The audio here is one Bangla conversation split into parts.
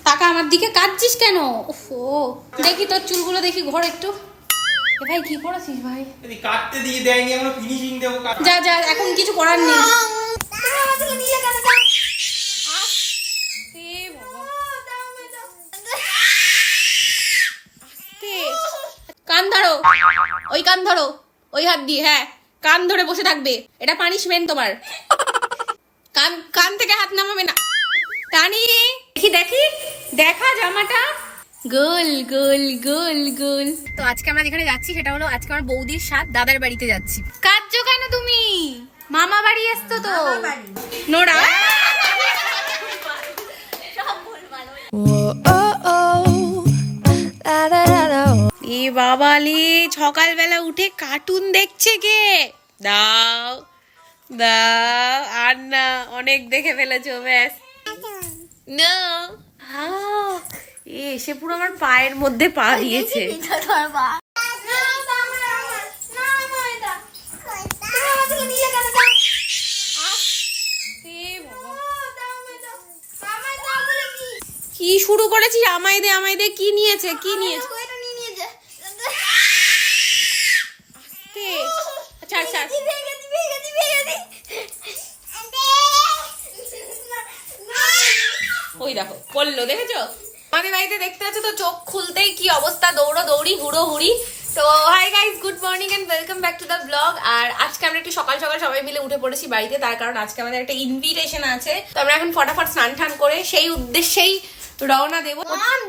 টাকা আমার দিকে কাঁদছিস কেন? ও দেখি তোর চুলগুলো দেখি, ঘোর একটু। ভাই কি করেছিস ভাই? কাটতে দিয়ে দেয়নি, আমরা ফিনিশিং দেবো। যা যা, এখন কিছু করার নেই। কান ধরো, ওই কান ধরো, ওই হাত দিয়ে। হ্যাঁ, কান ধরে বসে থাকবে, এটা পানিশমেন্ট তোমার। কান কান থেকে হাত নামাবে না। টানি দেখি দেখি, দেখা জামাটা গোল গোল গোল গোল। তো আজকে আমরা যেখানে যাচ্ছি সেটা হলো, আজকে আমার বৌদির সাথ দাদার বাড়িতে যাচ্ছি। কাঁদছো কেন তুমি? মামা বাড়ি এসছো তো নোরা। এ বাবালি, সকালবেলা উঠে কার্টুন দেখছে কে? দাও দাও, আর না, অনেক দেখে ফেলেছো, ব্যাস। না এসে পুরো আমার পায়ের মধ্যে পা দিয়েছে। কি শুরু করেছিস? আমায় দে, কি নিয়েছে, কি নিয়েছে? ছাড় ছাড়। ওই দেখো পড়লো, দেখেছো? আমাদের বাড়িতে দেখতে পাচ্ছ তো, চোখ খুলতেই কি অবস্থা, দৌড়ো দৌড়ি, হুড়ো হুড়ি। তো hi guys, good morning and welcome back to the blog. আর আজকে আমরা একটু সকাল সকাল সবাই মিলে উঠে পড়েছি বাড়িতে, তার কারণ আজকে আমাদের একটা ইনভিটেশন আছে। তো আমরা এখন ফটাফট স্নান টান করে সেই উদ্দেশ্যেই রওনা দেবো।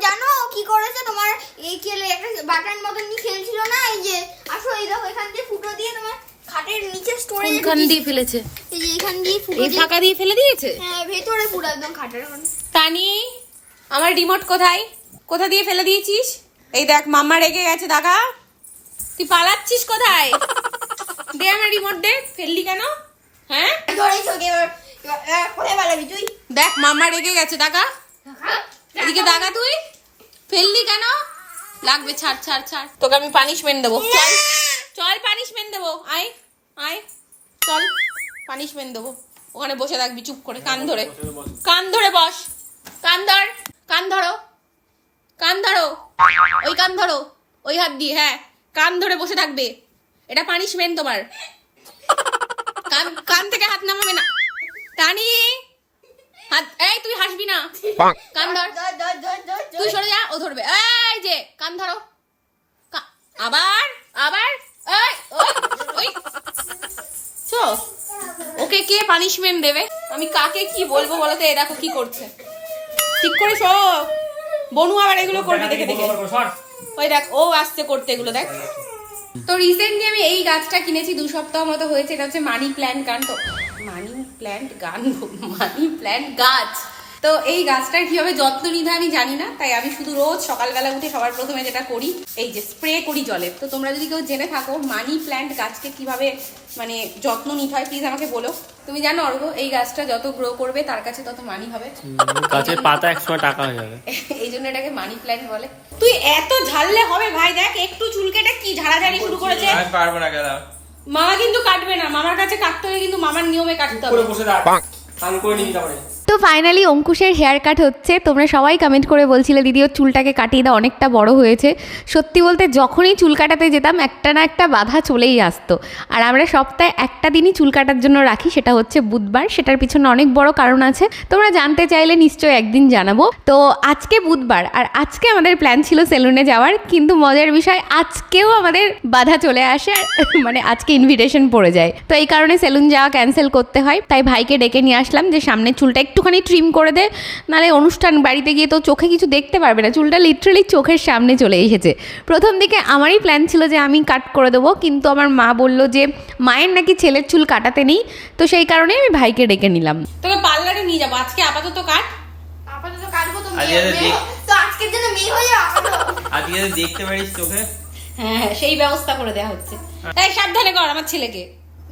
জানো কি করেছে তোমার? এই খেলে একটা বাটন মতন নিয়ে খেলছিল না, এই যে আসো, এই দেখো এখান দিয়ে ফুটো দিয়ে তোমার খাটের নিচে স্টোরেজ এখান দিয়ে ফেলেছে, এই যে এখান দিয়ে ফুটো এই ফাঁকা দিয়ে ফেলে দিয়েছে। হ্যাঁ, ভেতরে পুরো একদম খাটের ওখানে। তানি, আমার রিমোট কোথায়? কোথা দিয়ে ফেলে দিয়েছিস? এই দেখ, মাম্মা রেগে গেছে। দাদা তুই পালাচ্ছিস কোথায়? দে আমার রিমোট দে। ফেললি কেন? হ্যাঁ ধরেছো কি? এবার কোথায় পালাবি তুই? দেখ, মাম্মা রেগে গেছে। দাগা এদিকে, দাগা তুই ফেললি কেন? লাগবে, ছাড় ছাড় ছাড়, তোকে আমি পানিশমেন্ট দেবো। চল চল, পানিশমেন্ট দেবো। আয় আয়, চল পানিশমেন্ট দেবো। ওখানে বসে থাকবি চুপ করে, কান ধরে, কান ধরে বস। কান ধর, কান ধরো, কান ধরো, ওই কান ধরো, ওই হাত দিয়ে। হ্যাঁ, কান ধরে বসে থাকবে, এটা পানিশমেন্ট তোমার। কান কান থেকে হাত নামাবে না। টানি হাত, এই তুই হাসবি না। কান ধর, তুই সরে যা, ও ধরবে। এই যে কান ধরো, আবার আবার, এই ওই চো। ওকে কে পানিশমেন্ট দেবে? আমি কাকে কি বলবো বলো তো? এ দেখো কি করছে, ঠিক করে শো। বনু আবার এগুলো করবে দেখে দেখে। ওই দেখ, ও আসছে করতে এগুলো, দেখ। তো রিসেন্টলি আমি এই গাছটা কিনেছি, 2 সপ্তাহ মতো হয়েছে। এটা হচ্ছে মানি প্ল্যান্ট গান। তো মানি প্ল্যান্ট গান, মানি প্ল্যান্ট গাছ। তো এই গাছটার কিভাবে যত্ন নিতে আমি জানি না, তাই আমি শুধু রোজ সকালবেলা উঠে সবার প্রথমে যেটা করি, এই যে স্প্রে করি জলের। তো তোমরা যদি কেউ জেনে থাকো মানি প্ল্যান্ট গাছকে কিভাবে মানে যত্ন নিতে হয়, প্লিজ আমাকে বলো। তুমি জানো অর্ঘ, এই গাছটা যত গ্রো করবে তার কাছে তত মানি হবে। গাছের পাতা 100 টাকা হয়ে যাবে, এই জন্য এটাকে মানি প্ল্যান্ট বলে। তুই এত ঝাড়লে হবে ভাই? দেখ একটু চুলকেটা কি ঝাড়াঝাড়ি শুরু করেছে। আমি পারবো না গেলাম। মামা কিন্তু কাটবে না, মামার কাছে কাটতে হবে, কিন্তু মামার নিয়মে কাটতে হবে। বসে দাঁড়া, কান করে নিবি তারপরে। তো ফাইনালি অঙ্কুশের হেয়ার কাট হচ্ছে। তোমরা সবাই কমেন্ট করে বলছিলে দিদি ওর চুলটাকে কাটিয়ে দাও, অনেকটা বড় হয়েছে। সত্যি বলতে যখনই চুল কাটাতে যেতাম একটা না একটা বাধা চলেই আসতো। আর আমরা সপ্তাহে একটা দিনই চুল কাটার জন্য রাখি, সেটা হচ্ছে বুধবার। সেটার পিছনে অনেক বড় কারণ আছে, তোমরা জানতে চাইলে নিশ্চয়ই একদিন জানাবো। তো আজকে বুধবার, আর আজকে আমাদের প্ল্যান ছিল সেলুনে যাওয়ার, কিন্তু মজার বিষয় আজকেও আমাদের বাধা চলে আসে, মানে আজকে ইনভিটেশন পড়ে যায়। তো এই কারণে সেলুন যাওয়া ক্যান্সেল করতে হয়। তাই ভাইকে ডেকে নিয়ে আসলাম যে সামনের চুলটা একটুখানি ট্রিম করে দে, নাহলে অনুষ্ঠান বাড়িতে গিয়ে তো চোখে কিছু দেখতে পারবে না। চুলটা লিটারালি চোখের সামনে চলে এসেছে। প্রথম দিকে আমারই প্ল্যান ছিল যে আমি কাট করে দেবো, কিন্তু আমার মা বললো যে মায়ের নাকি ছেলের চুল কাটাতে নেই, তো সেই কারণে আমি ভাইকে ডেকে নিলাম। তোকে পার্লারে নিয়ে যাবো আজকে, আপাতত কাট। আপাতত কাটবো তো আজকে তো আজকের জন্য মেয়ে হয়ে যাও। আজকে দেখতে পারিস চোখে। হ্যাঁ, সেই ব্যবস্থা করে দেওয়া হচ্ছে। তাই সাবধানে কর আমার ছেলেকে।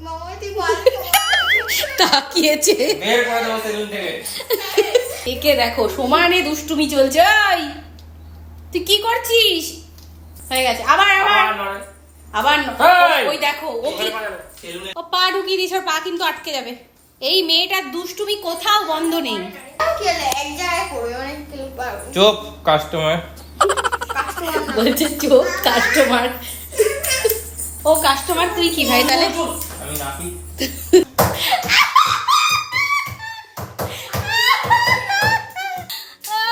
মামা তুই বল। তাকিয়েছে, বের করে দেবো সেলুন থেকে। একে দেখো সমানে দুষ্টুমি চলছে। ওই তুই কি করছিস? হয়ে গেছে, আবার আবার আবার ওই দেখো, ও কি ও পা ঢুকিয়ে দিয়েছে, ওর পা কিন্তু আটকে যাবে। এই মেয়েটার দুষ্টুমি কোথাও বন্ধ নেই। খেলে এক জায়গায় পড়বে, অনেক চোপ কাস্টমার। বলছে চোখ কাস্টমার। ও কাস্টমার, তুই কি ভাই তাহলে? আমি নাকি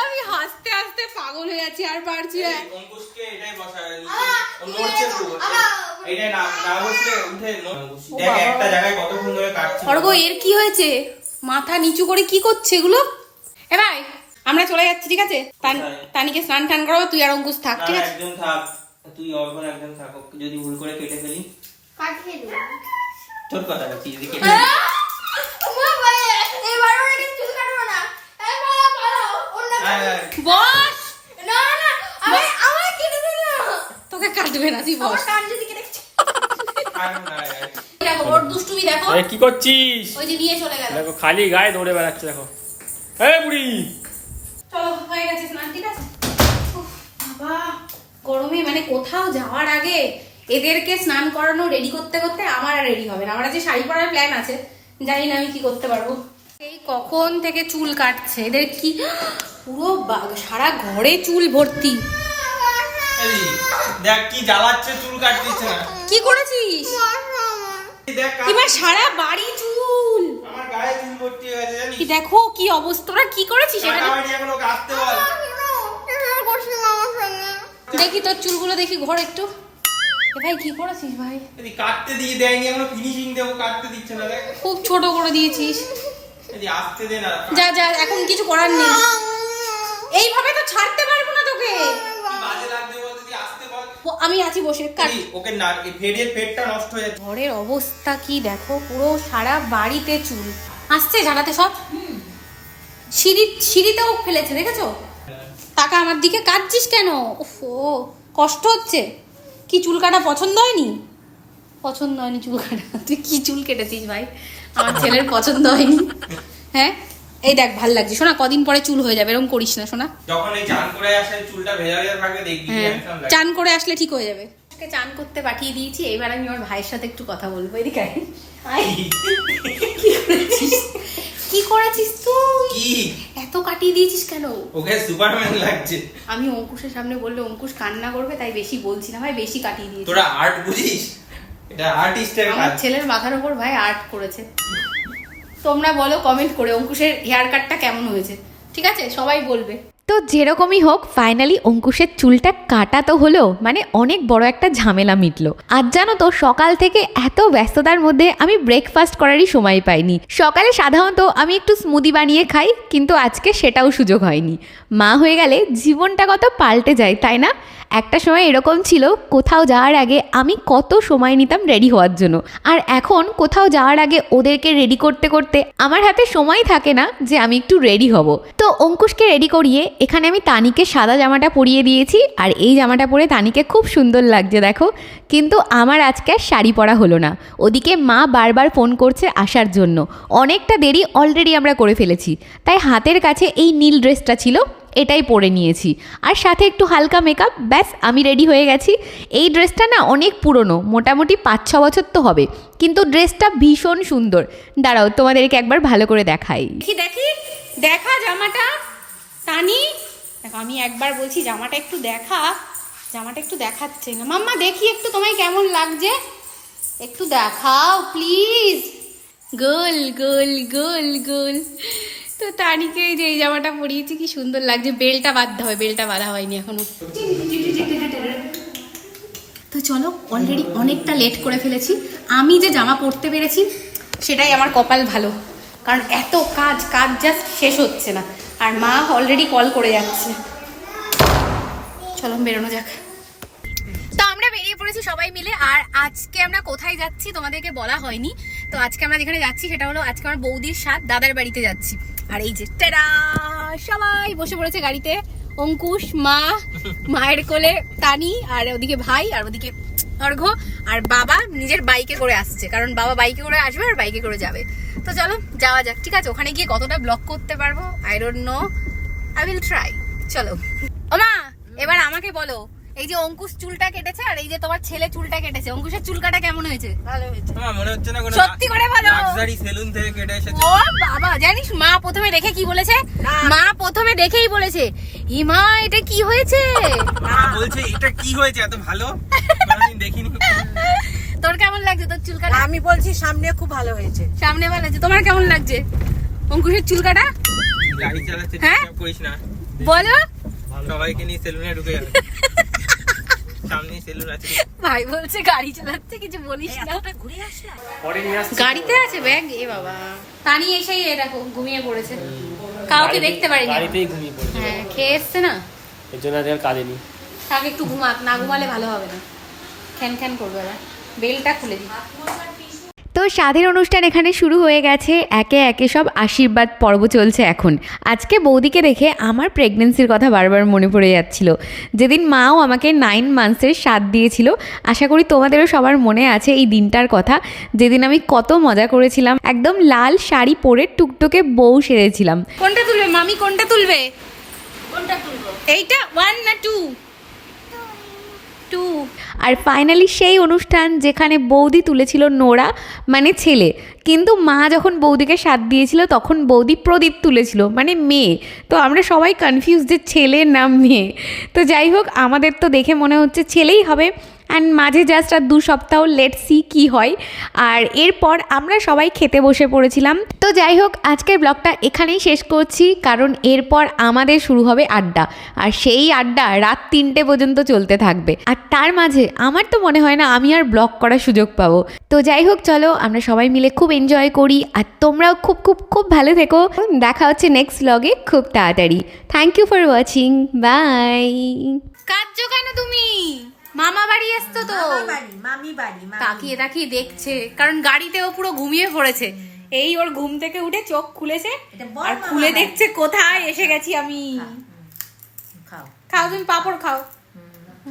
আমি হাসতে হাসতে পাগল হয়ে যাচ্ছি, আর পারছি না। অঙ্কুশকে এটাই বসায় ও নড়ছে পুরো। এটাই না বসলে উঠে দেখ একটা জায়গায় কতক্ষণ ধরে কাটছে। অর্ঘ, এর কি হয়েছে? মাথা নিচু করে কি করছে এগুলো? এ ভাই, আমরা চলে যাচ্ছি, ঠিক আছে? তানিকে স্নান টান করাবো, তুই আর অঙ্কুশ থাক, ঠিক আছে? একজন থাক, তুই অর্ঘন একজন থাক। যদি ভুল করে কেটে ফেলি কাটিয়ে দেবো। তোর কথা বলছি, যদি কেটে মা ভাই এবার ওর একটু চুল কাটবো না। এই বাবা পারো অন্য বস, না না আমি আমার কেটে দিল না। তোকে কাটবে না, তুই আমার বস। কান যদি কেটে দেখো ওর দুষ্টুমি দেখো। আরে কি করছিস? ওই যে নিয়ে চলে গেল। দেখো খালি গায়ে দৌড়ে বেড়াচ্ছে, দেখো। এই বুড়ি, চলো, হয়ে গেছে স্নান, ঠিক আছে? উফ, বাবা, গরমে মানে কোথাও যাওয়ার আগে এদেরকে স্নান করানো রেডি করতে করতে আমার আর রেডি হবে না। আমার আজকে শাড়ি পরার প্ল্যান আছে, জানি না আমি কি করতে পারবো। এই কখন থেকে চুল কাটছে এদের, কি পুরো সারা ঘরে চুল ভর্তি। এই দেখ কি জ্বালাচ্ছে, চুল কাটতেছে না। কি করেছিস? দেখ এবার সারা বাড়ি চুল। আমার গায়ে চুল ভর্তি হয়ে গেছে জানিস? কি দেখো কি অবস্থা, তোরা কি করেছিস এখানে? কাটাবাড়ি এখনো কাটতে বল। দেখি তোর চুলগুলো দেখি, ঘর একটু। এ ভাই কি করেছিস ভাই? এই কাটতে দিয়ে দেয়নি, এখনো ফিনিশিং দেবো, কাটতে দিচ্ছে না। দেখ খুব ছোট করে দিয়েছিস। এই আসতে দে না। যা যা, এখন কিছু করার নেই। এইভাবে তো ছাড়তে পারবো না তোকে। কি বাজে লাগছে বল, তুই আসতে বল। আমি আছি বসে, কাট। এই, ওকে না, এই ফেডের পেটটা নষ্ট হয়ে যাচ্ছে। ঘরের অবস্থা কি দেখো, পুরো সারা বাড়িতে চুল। আসছে ঝাড়াতে সব। সিঁড়িতেও ফেলেছে, দেখেছো? টাকা আমার দিকে কাটছিস কেন? ওফো, কষ্ট হচ্ছে। কি চুল কাটা পছন্দ হয়নি? পছন্দ হয়নি চুল কাটা? তুই কি চুল কেটেছিস ভাই? আমার ছেলের পছন্দ হয়নি। হ্যাঁ, এই দেখ, ভাল লাগছে শোনা, কদিন পরে চুল হয়ে যাবে, এরকম করিস না শোনা। যখন এই চান করে আসে চুলটা ভেজা ভেজা থাকবে, দেখবি হ্যাঁ, handsome লাগে। চান করে আসলে ঠিক হয়ে যাবে। চান করতে পাঠিয়ে দিয়েছি, এবার আমি আমার ভাইয়ের সাথে একটু কথা বলবো। এদিকে আয়। আয়। কি করেছিস? কি করেছিস তুই? কি এত কাটিয়ে দিয়েছিস কেন? ওকে সুপারম্যান লাগছে। আমি অঙ্কুশের সামনে বললে অঙ্কুশ কান্না করবে, তাই বেশি বলছি না ভাই, বেশি কাটিয়ে দিয়েছি। তোরা আর্ট বুঝিস? এটা আর্টিস্টের আমার কাজ। ছেলের মাথার উপর ভাই আর্ট করেছে। তোমরা বলো কমেন্ট করে অঙ্কুশের হেয়ার কাটটা কেমন হয়েছে, ঠিক আছে? সবাই বলবে। তো যেরকমই হোক ফাইনালি অঙ্কুশের চুলটা কাটা তো হলো, মানে অনেক বড় একটা ঝামেলা মিটলো। আজ জানো তো সকাল থেকে এত ব্যস্ততার মধ্যে আমি ব্রেকফাস্ট করারই সময় পাইনি। সকালে সাধারণত আমি একটু স্মুদি বানিয়ে খাই, কিন্তু আজকে সেটাও সুযোগ হয়নি। মা হয়ে গেলে জীবনটা কত পাল্টে যায়, তাই না? একটা সময় এরকম ছিল, কোথাও যাওয়ার আগে আমি কত সময় নিতাম রেডি হওয়ার জন্য, আর এখন কোথাও যাওয়ার আগে ওদেরকে রেডি করতে করতে আমার হাতে সময় থাকে না যে আমি একটু রেডি হব। তো অঙ্কুশকে রেডি করিয়ে এখানে আমি তানিকে সাদা জামাটা পরিয়ে দিয়েছি, আর এই জামাটা পরে তানিকে খুব সুন্দর লাগছে দেখো। কিন্তু আমার আজকে আর শাড়ি পরা হলো না। ওদিকে মা বারবার ফোন করছে আসার জন্য, অনেকটা দেরি অলরেডি আমরা করে ফেলেছি, তাই হাতের কাছে এই নীল ড্রেসটা ছিল, এটাই পরে নিয়েছি, আর সাথে একটু হালকা মেকআপ, ব্যাস আমি রেডি হয়ে গেছি। এই ড্রেসটা না অনেক পুরনো, মোটামুটি 5-6 বছর তো হবে, কিন্তু ড্রেসটা ভীষণ সুন্দর। দাঁড়াও তোমাদেরকে একবার ভালো করে দেখাই। দেখি দেখি, দেখা জামাটা। তানি দেখো, আমি একবার বলছি জামাটা একটু দেখা, জামাটা একটু দেখাচ্ছে না। মাম্মা দেখি একটু তোমায় কেমন লাগছে, একটু দেখাও প্লিজ। গোল গোল গোল গোল। তো তানিকে যে এই জামাটা পরিয়েছি, কি সুন্দর লাগছে। বেলটা বাঁধতে হবে, বেলটা বাঁধা হয়নি এখনো। তো চলো, অলরেডি অনেকটা লেট করে ফেলেছি। আমি যে জামা পরতে পেরেছি সেটাই আমার কপাল ভালো, কারণ এত কাজ জাস্ট শেষ হচ্ছে না। আর মা অলরেডি কল করে যাচ্ছে। চলো বেরোনো যাক। তো আমরা বেরিয়ে পড়েছি সবাই মিলে। আর আজকে আমরা কোথায় যাচ্ছি তোমাদেরকে বলা হয়নি। তো আজকে আমরা যেখানে যাচ্ছি সেটা হলো, আজকে আমার বৌদির সাথ দাদার বাড়িতে যাচ্ছি। আর এই যে টেরা, সবাই বসে পড়েছে গাড়িতে। অঙ্কুশ, মা, মায়ের কোলে তানি, আর ওদিকে ভাই, আর ওদিকে অর্ঘ, আর বাবা নিজের বাইকে করে আসছে, কারণ বাবা বাইকে করে আসবে আর বাইকে করে যাবে। তো চলো যাওয়া যাক, ঠিক আছে? ওখানে গিয়ে কতটা ব্লগ করতে পারবো I don't know, I will try. চলো। ও মা, এবার আমাকে বলো, এই যে অঙ্কুশ চুলটা কেটেছে আর এই যে তোমার ছেলে চুলটা কেটেছে, অঙ্কুশের চুল কাটা কেমন হয়েছে? ভালো হয়েছে। আমার মনে হচ্ছে না কোনো সত্যি করে বলো। লাক্সারি সেলুন থেকে কেটে এসেছে। ও বাবা, জানিস মা প্রথমে দেখে কি বলেছে? মা প্রথমে দেখেই বলেছে হিমা এটা কি হয়েছে? বলছে এটা কি হয়েছে এত ভালো কোনোদিন দেখিনি। তোর কেমন লাগছে তোর চুল কাটা? আমি বলছি সামনে খুব ভালো হয়েছে। সামনে ভালো লাগছে, তোমার কেমন লাগছে অঙ্কুশের চুল কাটা? গাড়ি চালাচ্ছে হ্যাঁ? ডিস্টার্ব করিস না, বলো। সবাইকে নিয়ে সেলুনে ঢুকে যাবে। সামনে সেলুন আছে। ভাই বলছে গাড়ি চালাচ্ছে, কিছু বলিস না। ঘুরে আসলাম। পরে নিয়ে আসছি। গাড়িতে আছে ব্যাগ? এ বাবা, তানি এসেই এ দেখো ঘুমিয়ে পড়েছে, কাউকে দেখতে পারিনি। গাড়িতেই ঘুমিয়ে পড়েছে, হ্যাঁ খেয়ে এসছে না, এর জন্য আর কাজে নেই। তাকে একটু ঘুমাক, না ঘুমালে ভালো হবে না, খ্যান খ্যান করবে। এবার বেলটা খুলে দিই। তো স্বাধীন অনুষ্ঠান এখানে শুরু হয়ে গেছে, একে একে সব আশীর্বাদ পর্ব চলছে এখন। আজকে বৌদিকে দেখে আমার প্রেগনেন্সির কথা বারবার মনে পড়ে যাচ্ছিল, যেদিন মাও আমাকে 9 মান্থসের স্বাদ দিয়েছিল। আশা করি তোমাদেরও সবার মনে আছে এই দিনটার কথা, যেদিন আমি কত মজা করেছিলাম, একদম লাল শাড়ি পরে টুকটুকে বউ সেরেছিলাম। কোনটা তুলবে মামি, কোনটা তুলবে? কোনটা তুলবো? এইটা 1 না 2? 2। আর ফাইনালি সেই অনুষ্ঠান যেখানে বৌদি তুলেছিল নোরা, মানে ছেলে, কিন্তু মা যখন বৌদিকে স্বাদ দিয়েছিল তখন বৌদি প্রদীপ তুলেছিল, মানে মেয়ে। তো আমরা সবাই কনফিউজ যে ছেলে না মেয়ে। তো যাই হোক, আমাদের তো দেখে মনে হচ্ছে ছেলেই হবে। অ্যান্ড মাঝে জাস্ট আর 2 সপ্তাহ লেট সি কী হয়। আর এরপর আমরা সবাই খেতে বসে পড়েছিলাম। তো যাই হোক, আজকের ব্লগটা এখানেই শেষ করছি, কারণ এরপর আমাদের শুরু হবে আড্ডা, আর সেই আড্ডা রাত 3টে পর্যন্ত চলতে থাকবে। আর তার মাঝে আমার তো মনে হয় না আমি আর ব্লগ করার সুযোগ পাবো। তো যাই হোক, চলো আমরা সবাই মিলে খুব এনজয় করি, আর তোমরাও খুব খুব খুব ভালো থেকো। দেখা হচ্ছে নেক্সট ব্লগে খুব তাড়াতাড়ি। Thank you for watching, bye. কাঁদছো কেন তুমি? মামা বাড়ি এসছো তো? মামি বাড়ি। তাকিয়ে তাকিয়ে দেখছে, কারণ গাড়িতে ও পুরো ঘুমিয়ে পড়েছে। এই ওর ঘুম থেকে উঠে চোখ খুলেছে আর খুলে দেখছে কোথায় এসে গেছি আমি। খাও। খাও, তুমি পাপড় খাও।